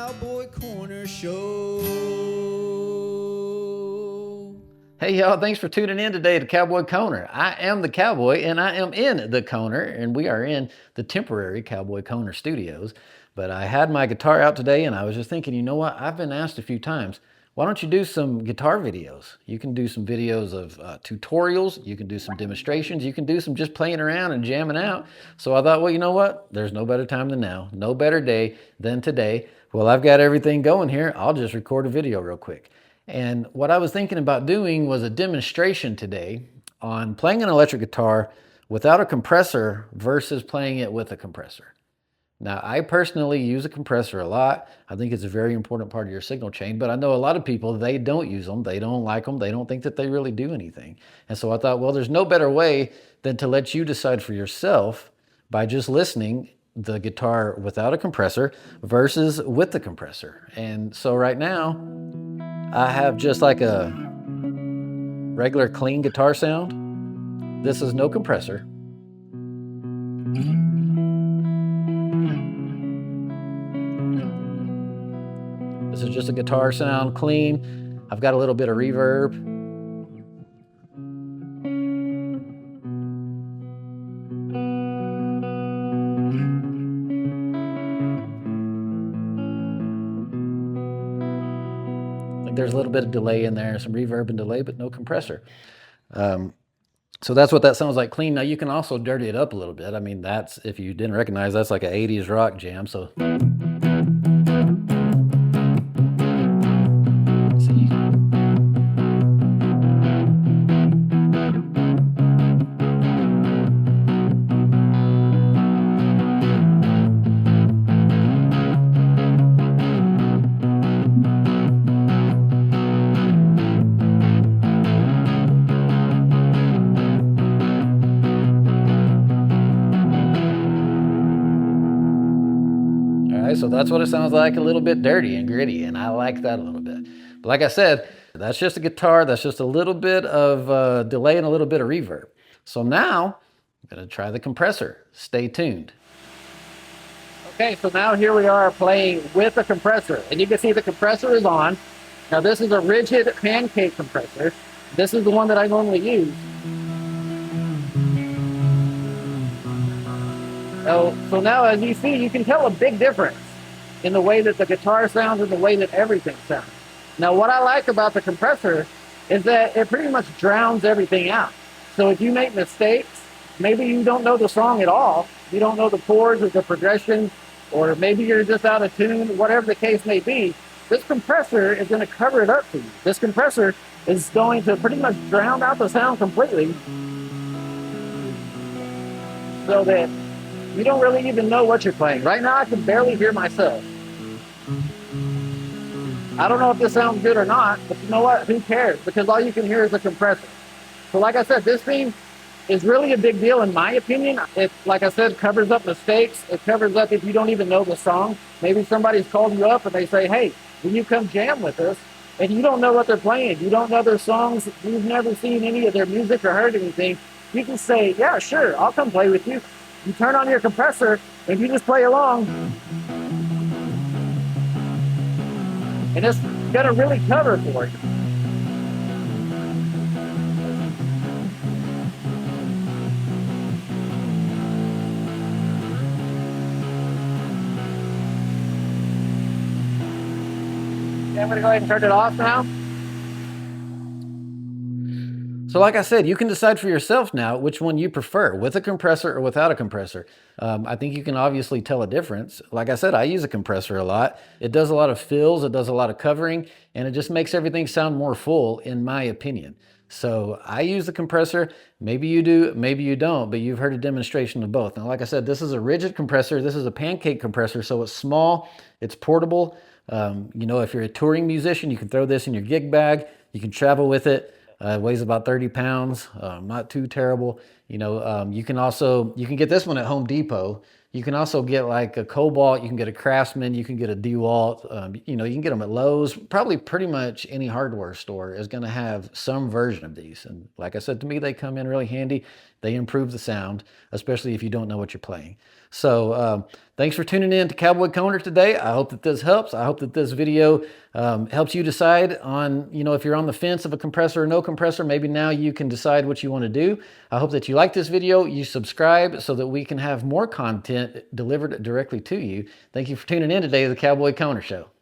Cowboy Corner Show. Hey y'all, thanks for tuning in today to Cowboy Corner. I am the Cowboy and I am in the Corner, and we are in the temporary Cowboy Corner studios. But I had my guitar out today and I was just thinking, you know what? I've been asked a few times, why don't you do some guitar videos? You can do some videos of tutorials, you can do some demonstrations, you can do some just playing around and jamming out. So I thought, well, you know what? There's no better time than now, no better day than today. Well, I've got everything going here. I'll just record a video real quick. And what I was thinking about doing was a demonstration today on playing an electric guitar without a compressor versus playing it with a compressor. Now, I personally use a compressor a lot. I think it's a very important part of your signal chain, but I know a lot of people, they don't use them. They don't like them. They don't think that they really do anything. And so I thought, well, there's no better way than to let you decide for yourself by just listening the guitar without a compressor versus with the compressor. And so right now, I have just like a regular clean guitar sound. This is no compressor. This is just a guitar sound, clean. I've got a little bit of reverb. Like there's a little bit of delay in there, some reverb and delay, but no compressor. So that's what that sounds like clean. Now you can also dirty it up a little bit. I mean, that's, if you didn't recognize, that's like an 80s rock jam. So see. So that's what it sounds like, a little bit dirty and gritty, and I like that a little bit. But like I said, that's just a guitar, that's just a little bit of delay and a little bit of reverb. So now, I'm gonna try the compressor. Stay tuned. Okay, so now here we are playing with a compressor, and you can see the compressor is on. Now this is a rigid pancake compressor. This is the one that I normally use. So now as you see, you can tell a big difference in the way that the guitar sounds and the way that everything sounds. Now what I like about the compressor is that it pretty much drowns everything out. So if you make mistakes, maybe you don't know the song at all, you don't know the chords or the progression, or maybe you're just out of tune, whatever the case may be, this compressor is going to cover it up for you. This compressor is going to pretty much drown out the sound completely so that you don't really even know what you're playing. Right now, I can barely hear myself. I don't know if this sounds good or not, but you know what? Who cares? Because all you can hear is a compressor. So like I said, this thing is really a big deal in my opinion. It, like I said, covers up mistakes. It covers up if you don't even know the song. Maybe somebody's called you up and they say, hey, will you come jam with us? And you don't know what they're playing. You don't know their songs. You've never seen any of their music or heard anything. You can say, yeah, sure, I'll come play with you. You turn on your compressor and you just play along. And it's gonna really cover for you. Okay, I'm gonna go ahead and turn it off now. So like I said, you can decide for yourself now which one you prefer, with a compressor or without a compressor. I think you can obviously tell a difference. Like I said, I use a compressor a lot. It does a lot of fills, it does a lot of covering, and it just makes everything sound more full, in my opinion. So I use the compressor. Maybe you do, maybe you don't, but you've heard a demonstration of both. Now, like I said, this is a rigid compressor. This is a pancake compressor, so it's small, it's portable. You know, if you're a touring musician, you can throw this in your gig bag. You can travel with it. It weighs about 30 pounds, not too terrible. You know, you can get this one at Home Depot. You can also get like a Cobalt, you can get a Craftsman, you can get a DeWalt, you know, you can get them at Lowe's. Probably pretty much any hardware store is gonna have some version of these. And like I said, to me, they come in really handy. They improve the sound, especially if you don't know what you're playing. So Thanks for tuning in to Cowboy Corner today. I hope that this helps. I hope that this video helps you decide on, if you're on the fence of a compressor or no compressor, maybe now you can decide what you want to do. I hope that you like this video, you subscribe so that we can have more content delivered directly to you. Thank you for tuning in today to the Cowboy Corner Show.